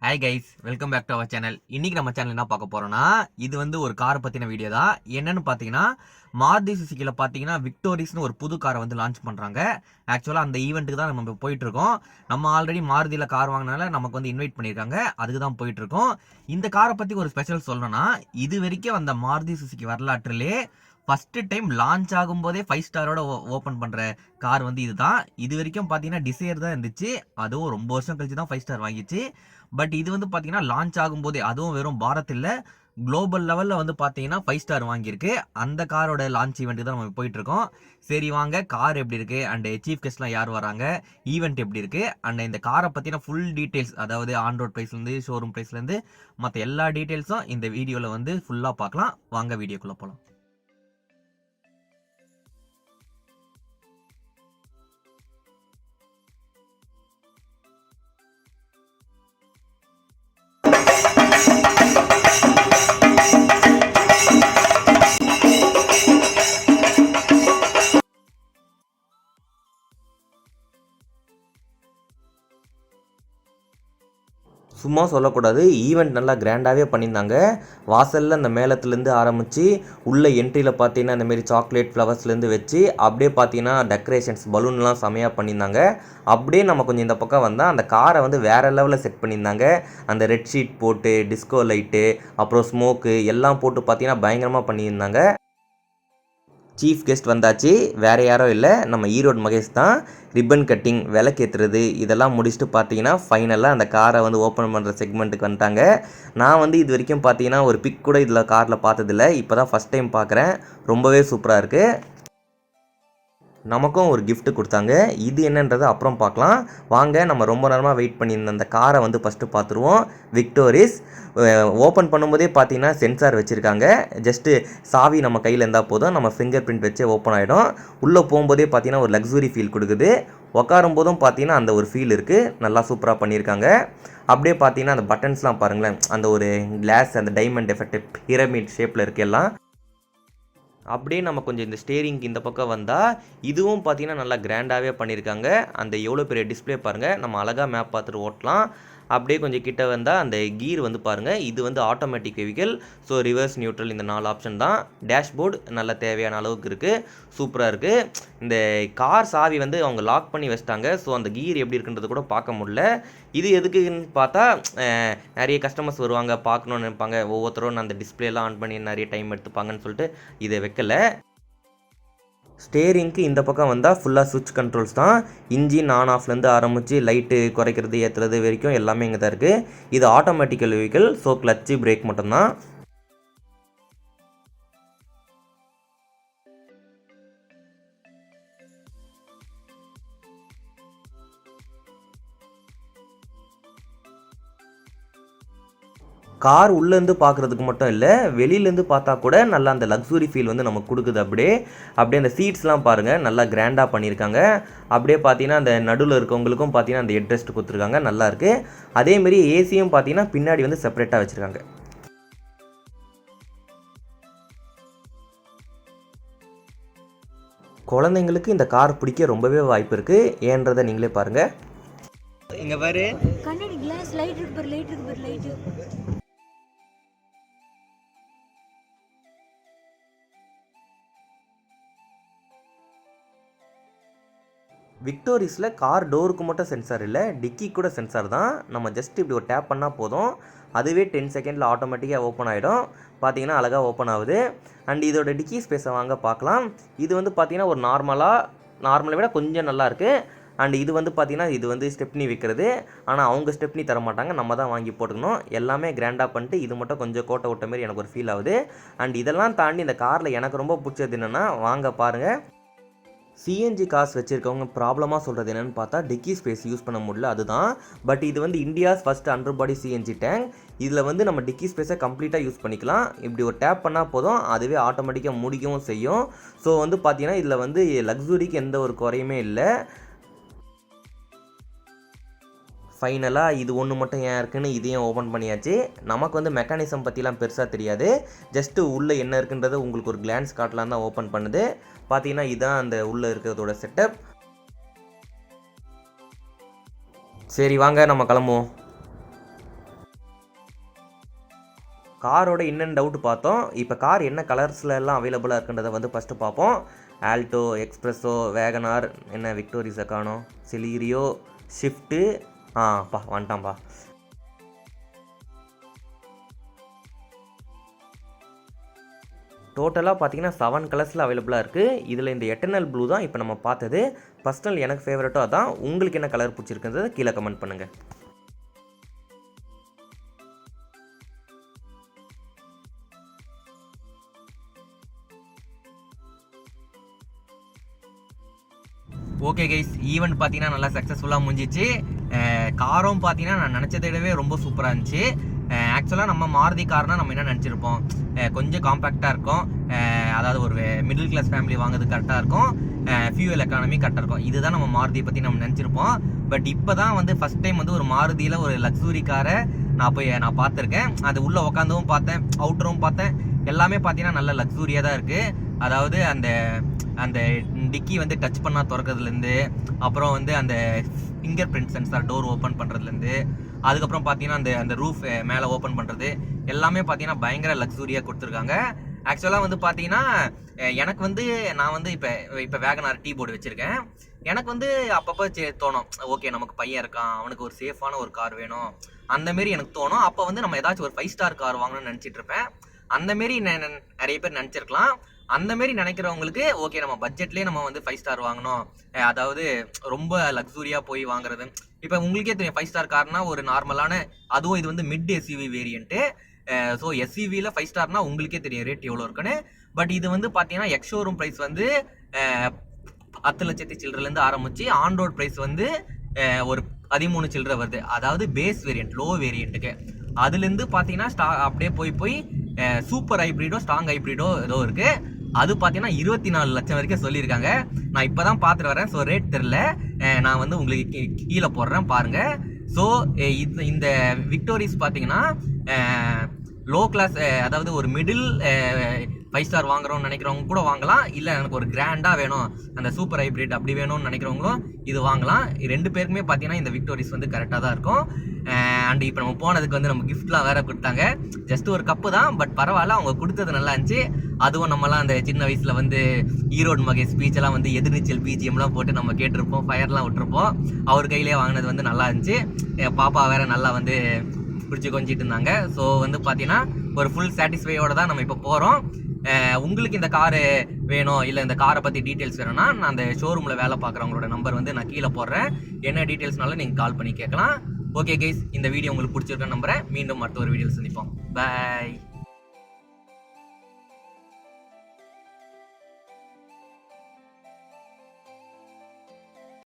Hi guys, welcome back to our channel. இன்னைக்கு நம்ம channel என்ன பார்க்க போறோம்னா, இது வந்து ஒரு காரை பத்தின வீடியோ தான். என்னன்னு பார்த்தீங்கன்னா, மாருதி சுசுகில பார்த்தீங்கன்னா விக்டோரிஸ்னு ஒரு புது காரை வந்து லான்ச் பண்றாங்க. ஆக்சுவலா அந்த ஈவெண்ட்டுக்கு தான் நம்ம போயிட்டு இருக்கோம். நம்ம ஆல்ரெடி மாருதியில கார் வாங்கினால நமக்கு வந்து இன்வைட் பண்ணியிருக்காங்க. அதுக்கு தான் போயிட்டு இருக்கோம். இந்த காரை பத்தி ஒரு ஸ்பெஷல் சொல்லணும்னா, இது வரைக்கும் அந்த மாருதி சுசுகி வரலாற்றிலே ஃபர்ஸ்ட் டைம் லான்ச் ஆகும்போதே 5 ஸ்டாரோட ஓப்பன் பண்ற கார் வந்து இதுதான். இது வரைக்கும் பார்த்தீங்கன்னா டிசைர் தான் இருந்துச்சு. அதுவும் ரொம்ப வருஷம் கழிச்சு தான் 5 ஸ்டார் வாங்கிச்சு. பட் இது வந்து பார்த்தீங்கன்னா லான்ச் ஆகும்போதே, அதுவும் வெறும் பாரத் இல்லை, குளோபல் லெவலில் வந்து பார்த்தீங்கன்னா 5 ஸ்டார் வாங்கியிருக்கு. அந்த காரோட லான்ச் ஈவெண்ட்டுக்கு தான் நம்ம போயிட்டு இருக்கோம். சரி வாங்க, கார் எப்படி இருக்கு அண்ட் சீஃப் கெஸ்ட்லாம் யார் வராங்க, ஈவெண்ட் எப்படி இருக்கு அண்ட் இந்த காரை பற்றின ஃபுல் டீட்டெயில்ஸ், அதாவது ஆன் ரோட் ப்ரைஸ்லேருந்து ஷோரூம் ப்ரைஸ்லேருந்து மற்ற எல்லா டீட்டெயில்ஸும் இந்த வீடியோவில் வந்து ஃபுல்லாக பார்க்கலாம். வாங்க வீடியோக்குள்ளே போகலாம். சும்மா சொல்லக்கூடாது, ஈவெண்ட் நல்லா கிராண்டாகவே பண்ணியிருந்தாங்க. வாசலில் அந்த மேளத்துலேருந்து ஆரம்பித்து உள்ள என்ட்ரியில் பார்த்தீங்கன்னா இந்தமாரி சாக்லேட் ஃப்ளவர்ஸ்லேருந்து வச்சு அப்படியே பார்த்தீங்கன்னா டெக்கரேஷன்ஸ் பலூன்லாம் செமையாக பண்ணியிருந்தாங்க. அப்படியே நம்ம கொஞ்சம் இந்த பக்கம் வந்தால் அந்த காரை வந்து வேறு லெவலில் செட் பண்ணியிருந்தாங்க. அந்த ரெட் ஷீட் போட்டு டிஸ்கோ லைட்டு அப்புறம் ஸ்மோக்கு எல்லாம் போட்டு பார்த்தீங்கன்னா பயங்கரமாக பண்ணியிருந்தாங்க. சீஃப் கெஸ்ட் வந்தாச்சு. வேறு யாரும் இல்லை, நம்ம ஈரோடு மகேஷ் தான். ரிப்பன் கட்டிங், விளக்கேற்றுறது இதெல்லாம் முடிச்சுட்டு பார்த்தீங்கன்னா ஃபைனலாக அந்த காரை வந்து ஓப்பன் பண்ணுற செக்மெண்ட்டுக்கு வந்துட்டாங்க. நான் வந்து இது வரைக்கும் பார்த்தீங்கன்னா ஒரு பிக் கூட இதில் காரில் பார்த்ததில்ல. இப்போ தான் ஃபஸ்ட் டைம் பார்க்குறேன். ரொம்பவே சூப்பராக இருக்குது. நமக்கும் ஒரு கிஃப்ட் கொடுத்தாங்க. இது என்னன்றது அப்புறம் பார்க்கலாம். வாங்க, நம்ம ரொம்ப நேரமாக வெயிட் பண்ணியிருந்த அந்த காரை வந்து ஃபஸ்ட்டு பார்த்துருவோம். விக்டோரிஸ் ஓப்பன் பண்ணும்போதே பார்த்தீங்கன்னா சென்சார் வச்சுருக்காங்க. ஜஸ்ட்டு சாவி நம்ம கையில் இருந்தால் போதும், நம்ம ஃபிங்கர் பிரிண்ட் வச்சே ஓப்பன் ஆகிடும். உள்ளே போகும்போதே பார்த்தீங்கன்னா ஒரு லக்ஸுரி ஃபீல் கொடுக்குது. உட்காரும் போதும் பார்த்தீங்கன்னா அந்த ஒரு ஃபீல் இருக்குது. நல்லா சூப்பராக பண்ணியிருக்காங்க. அப்படியே பார்த்தீங்கன்னா அந்த பட்டன்ஸ்லாம் பாருங்களேன், அந்த ஒரு கிளாஸ், அந்த டைமண்ட் எஃபெக்ட் பிரமிட் ஷேப்பில் இருக்குது எல்லாம். அப்படியே நம்ம கொஞ்சம் இந்த ஸ்டேரிங்க்கு இந்த பக்கம் வந்தால் இதுவும் பார்த்தீங்கன்னா நல்லா கிராண்டாகவே பண்ணியிருக்காங்க. அந்த எவ்வளோ பெரிய டிஸ்பிளே பாருங்கள், நம்ம அழகாக மேப் பார்த்துட்டு ஓட்டலாம். அப்படியே கொஞ்சம் கிட்ட வந்தால் அந்த கீர் வந்து பாருங்கள், இது வந்து automatic vehicle. So reverse, neutral இந்த 4 ஆப்ஷன் தான். டேஷ்போர்டு நல்ல தேவையான அளவுக்கு இருக்குது, சூப்பராக இருக்குது. இந்த கார் சாவி வந்து அவங்க லாக் பண்ணி வச்சிட்டாங்க. ஸோ அந்த கீர் எப்படி இருக்குன்றது கூட பார்க்க முடியல. இது எதுக்குன்னு பார்த்தா நிறைய கஸ்டமர்ஸ் வருவாங்க, பார்க்கணுன்னு நினைப்பாங்க. ஒவ்வொருத்தரும் அந்த டிஸ்பிளேலாம் ஆன் பண்ணி நிறைய டைம் எடுத்துப்பாங்கன்னு சொல்லிட்டு இதை வைக்கல. ஸ்டேரிங்க்கு இந்த பக்கம் வந்தால் ஃபுல்லாக சுவிட்ச் கண்ட்ரோல்ஸ் தான். இன்ஜின் ஆன் ஆஃப்லேருந்து ஆரம்பித்து லைட்டு குறைக்கிறது ஏற்றுறது வரைக்கும் எல்லாமே இங்கே தான் இருக்குது. இது ஆட்டோமேட்டிக்கல் வெஹிக்கிள். ஸோ கிளச்சு பிரேக் மட்டும்தான். கார் உள்ளேருந்து பார்க்குறதுக்கு மட்டும் இல்லை, வெளியிலேருந்து பார்த்தா கூட நல்லா அந்த லக்ஸுரி ஃபீல் வந்து நமக்கு கொடுக்குது. அப்படியே அந்த சீட்ஸ்லாம் பாருங்கள், நல்லா கிராண்டாக பண்ணியிருக்காங்க. அப்படியே பார்த்தீங்கன்னா அந்த நடுவில் இருக்கவங்களுக்கும் பார்த்தீங்கன்னா அந்த ஹெட்ரெஸ்ட் கொடுத்துருக்காங்க, நல்லாயிருக்கு. அதேமாரி ஏசியும் பார்த்தீங்கன்னா பின்னாடி வந்து செப்பரேட்டாக வச்சுருக்காங்க. குழந்தைங்களுக்கு இந்த கார் பிடிக்க ரொம்பவே வாய்ப்பு இருக்குது. ஏன்றதை நீங்களே பாருங்கள். இங்கே பாரு, கண்ணாடி கிளாஸ் லைட் இருக்கு பாரு, லைட் இருக்கு பாரு, லைட். விக்டோரிஸில் கார் டோருக்கு மட்டும் சென்சார் இல்லை, டிக்கி கூட சென்சார் தான். நம்ம ஜஸ்ட் இப்படி ஒரு டேப் பண்ணால் போதும், அதுவே 10 செகண்டில் ஆட்டோமேட்டிக்காக ஓப்பன் ஆகிடும். பார்த்தீங்கன்னா அழகாக ஓப்பன் ஆகுது. அண்ட் இதோட டிக்கி ஸ்பேஸை வாங்க பார்க்கலாம். இது வந்து பார்த்தீங்கன்னா ஒரு நார்மலை விட கொஞ்சம் நல்லாயிருக்கு. அண்ட் இது வந்து பார்த்தீங்கன்னா இது வந்து ஸ்டெப்னி வைக்கிறது. ஆனால் அவங்க ஸ்டெப்னி தர மாட்டாங்க, நம்ம தான் வாங்கி போட்டுக்கணும். எல்லாமே கிராண்டாக பண்ணிட்டு இது மட்டும் கொஞ்சம் கோட்டை விட்ட மாதிரி எனக்கு ஒரு ஃபீல் ஆகுது. அண்ட் இதெல்லாம் தாண்டி இந்த காரில் எனக்கு ரொம்ப பிடிச்சது என்னென்னா, வாங்க பாருங்கள், சிஎன்ஜி கார்ஸ் வச்சுருக்கவங்க ப்ராப்ளமாக சொல்கிறது என்னென்னு பார்த்தா டிக்கி ஸ்பேஸ் யூஸ் பண்ண முடியல, அதுதான். பட் இது வந்து இந்தியாஸ் ஃபஸ்ட் அண்டர் பாடி சிஎன்ஜி டேங்க். இதில் வந்து நம்ம டிக்கி ஸ்பேஸை கம்ப்ளீட்டாக யூஸ் பண்ணிக்கலாம். இப்படி ஒரு டேப் பண்ணால் போதும், அதுவே ஆட்டோமேட்டிக்காக முடிக்கவும் செய்யும். ஸோ வந்து பார்த்தீங்கன்னா இதில் வந்து லக்ஸுரிக்கு எந்த ஒரு குறையுமே இல்லை. ஃபைனலாக இது ஒன்று மட்டும் ஏன் இருக்குன்னு இதையும் ஓப்பன் பண்ணியாச்சு. நமக்கு வந்து மெக்கானிசம் பற்றிலாம் பெருசாக தெரியாது, ஜஸ்ட்டு உள்ளே என்ன இருக்குன்றது உங்களுக்கு ஒரு கிளான்ஸ் காட்டலாம் தான் ஓப்பன் பண்ணுது. பார்த்தீங்கன்னா இதுதான் அந்த உள்ளே இருக்கிறதோட செட்டப். சரி வாங்க நம்ம கிளம்புவோம். காரோட இன்னும் டவுட் பார்த்தோம். இப்போ கார் என்ன கலர்ஸில் எல்லாம் அவைலபிளாக இருக்குன்றதை வந்து ஃபஸ்ட்டு பார்ப்போம். ஆல்டோ, எக்ஸ்ப்ரெஸோ, வேகனார், என்ன விக்டோரிஸை காணோம், செலீரியோ, ஷிஃப்ட்டு, வந்துட்டான்ப்பா. டோட்டலாக பார்த்தீங்கன்னா 7 கலர்ஸில் அவைலபிளாக இருக்குது. இதில் இந்த எட்டர்னல் ப்ளூ தான் இப்போ நம்ம பார்த்தது. பர்சனல் எனக்கு ஃபேவரட்டோ அதான். உங்களுக்கு என்ன கலர் பிடிச்சிருக்குன்றதை கீழே கமெண்ட் பண்ணுங்கள். ஓகே கைஸ், ஈவெண்ட் பார்த்தீங்கன்னா நல்லா சக்ஸஸ்ஃபுல்லாக முடிஞ்சிச்சு. காரும் பார்த்தீங்கன்னா நான் நினச்சதை விடவே ரொம்ப சூப்பராக இருந்துச்சு. ஆக்சுவலாக நம்ம மாருதி கார்னால் நம்ம என்ன நினச்சிருப்போம், கொஞ்சம் காம்பேக்டாக இருக்கும், அதாவது ஒரு மிடில் கிளாஸ் ஃபேமிலி வாங்குறது கரெக்டாக இருக்கும், ஃபியூவல் எக்கானமி கரெக்டாக இருக்கும். இதுதான் நம்ம மாருதியை பற்றி நம்ம நினச்சிருப்போம். பட் இப்போ தான் வந்து ஃபஸ்ட் டைம் வந்து ஒரு மாருதியில் ஒரு லக்ஸுரி காரை நான் பார்த்துருக்கேன். அது உள்ளே உட்காந்தும் பார்த்தேன், அவுட்டரும் பார்த்தேன். எல்லாமே பார்த்தீங்கன்னா நல்ல லக்ஸூரியாக தான் இருக்குது. அதாவது அந்த டிக்கி வந்து டச் பண்ணால் திறக்கிறதுலேருந்து, அப்புறம் வந்து அந்த fingerprint sensor door open பண்ணுறதுலேருந்து, அதுக்கப்புறம் பார்த்தீங்கன்னா அந்த ரூஃப் மேலே ஓப்பன் பண்ணுறது எல்லாமே பார்த்தீங்கன்னா பயங்கர லக்ஸூரியாக கொடுத்துருக்காங்க. ஆக்சுவலாக வந்து பார்த்தீங்கன்னா எனக்கு வந்து நான் வந்து இப்போ வேகனார் டீ போர்டு வச்சுருக்கேன். எனக்கு வந்து அப்பப்போ தோணும், ஓகே நமக்கு பையன் இருக்கான், அவனுக்கு ஒரு சேஃபான ஒரு கார் வேணும், அந்தமாரி எனக்கு தோணும். அப்போ வந்து நம்ம ஏதாச்சும் ஒரு 5 ஸ்டார் கார் வாங்கணும்னு நினச்சிட்டு இருப்பேன். அந்தமாரி நிறைய பேர் நினச்சிருக்கலாம். அந்தமாரி நினைக்கிறவங்களுக்கு ஓகே, நம்ம பட்ஜெட்லேயே நம்ம வந்து 5 ஸ்டார் வாங்கணும், அதாவது ரொம்ப லக்ஸூரியாக போய் வாங்குறது. இப்போ உங்களுக்கே தெரியும் 5 ஸ்டார் கார்னா ஒரு நார்மலான, அதுவும் இது வந்து மிட் எஸ்யூவி வேரியண்ட்டு. ஸோ எஸ்யூவியில் 5 ஸ்டார்னா உங்களுக்கே தெரியும் ரேட் எவ்வளோ இருக்குன்னு. பட் இது வந்து பார்த்தீங்கன்னா எக்ஸ் ஷோரூம் ப்ரைஸ் வந்து 10 லட்சத்தி சில்லறைலேருந்து ஆரம்பிச்சு ஆன் ரோட் ப்ரைஸ் வந்து ஒரு 13 சில்லறை வருது. அதாவது பேஸ் வேரியண்ட், லோ வேரியண்ட்டுக்கு. அதுலேருந்து பார்த்தீங்கன்னா அப்படியே போய் சூப்பர் ஹைப்ரிடோ, ஸ்ட்ராங் ஹைப்ரிடோ ஏதோ இருக்குது. அது பார்த்தீங்கன்னா 24 லட்சம் வரைக்கும் சொல்லியிருக்காங்க. நான் இப்போ தான் பார்த்துட்டு வரேன். ஸோ ரேட் தெரில, நான் வந்து உங்களுக்கு கீழே போடுறேன் பாருங்கள். ஸோ இந்த விக்டோரிஸ் பார்த்தீங்கன்னா லோ கிளாஸ், அதாவது ஒரு மிடில் 5 ஸ்டார் வாங்குறோம்னு நினைக்கிறவங்க கூட வாங்கலாம். இல்லை எனக்கு ஒரு கிராண்டாக வேணும், அந்த சூப்பர் ஹைப்ரிட் அப்படி வேணும்னு நினைக்கிறவங்களும் இது வாங்கலாம். 2 பேருக்குமே பார்த்தீங்கன்னா இந்த விக்டோரிஸ் வந்து கரெக்டாக தான் இருக்கும். அண்ட் இப்போ நம்ம போனதுக்கு வந்து நம்ம கிஃப்ட்லாம் வேறு கொடுத்தாங்க. ஜஸ்ட் ஒரு கப்பு தான், பட் பரவாயில்ல, அவங்க கொடுத்தது நல்லா இருந்துச்சு. அதுவும் நம்மலாம் அந்த சின்ன வயசில் வந்து ஈரோடு மகேஷ் ஸ்பீச்செல்லாம் வந்து எதிர்நீச்சல் பிஜிஎம்லாம் போட்டு நம்ம கேட்டிருப்போம், ஃபயர்லாம் விட்டுருப்போம். அவர் கையிலே வாங்கினது வந்து நல்லா இருந்துச்சு. பாப்பா வேறு நல்லா வந்து பிடிச்சி கொஞ்சிட்டு இருந்தாங்க. ஸோ வந்து பார்த்தீங்கன்னா ஒரு ஃபுல் சாட்டிஸ்ஃபையோட தான் நம்ம இப்போ போகிறோம். உங்களுக்கு இந்த காரு வேணும், இல்லை இந்த காரை பற்றி டீட்டெயில்ஸ் வேணும்னா நான் அந்த ஷோரூமில் வேலை பார்க்குறவங்களோட நம்பர் வந்து நான் கீழே போடுறேன். என்ன டீட்டெயில்ஸ்னாலும் நீங்கள் கால் பண்ணி கேட்கலாம். ஓகே கைஸ், இந்த வீடியோ உங்களுக்கு பிடிச்சிருக்கேன்னு நம்புறேன். மீண்டும் அடுத்த ஒரு வீடியோ சந்திப்போம். பாய்.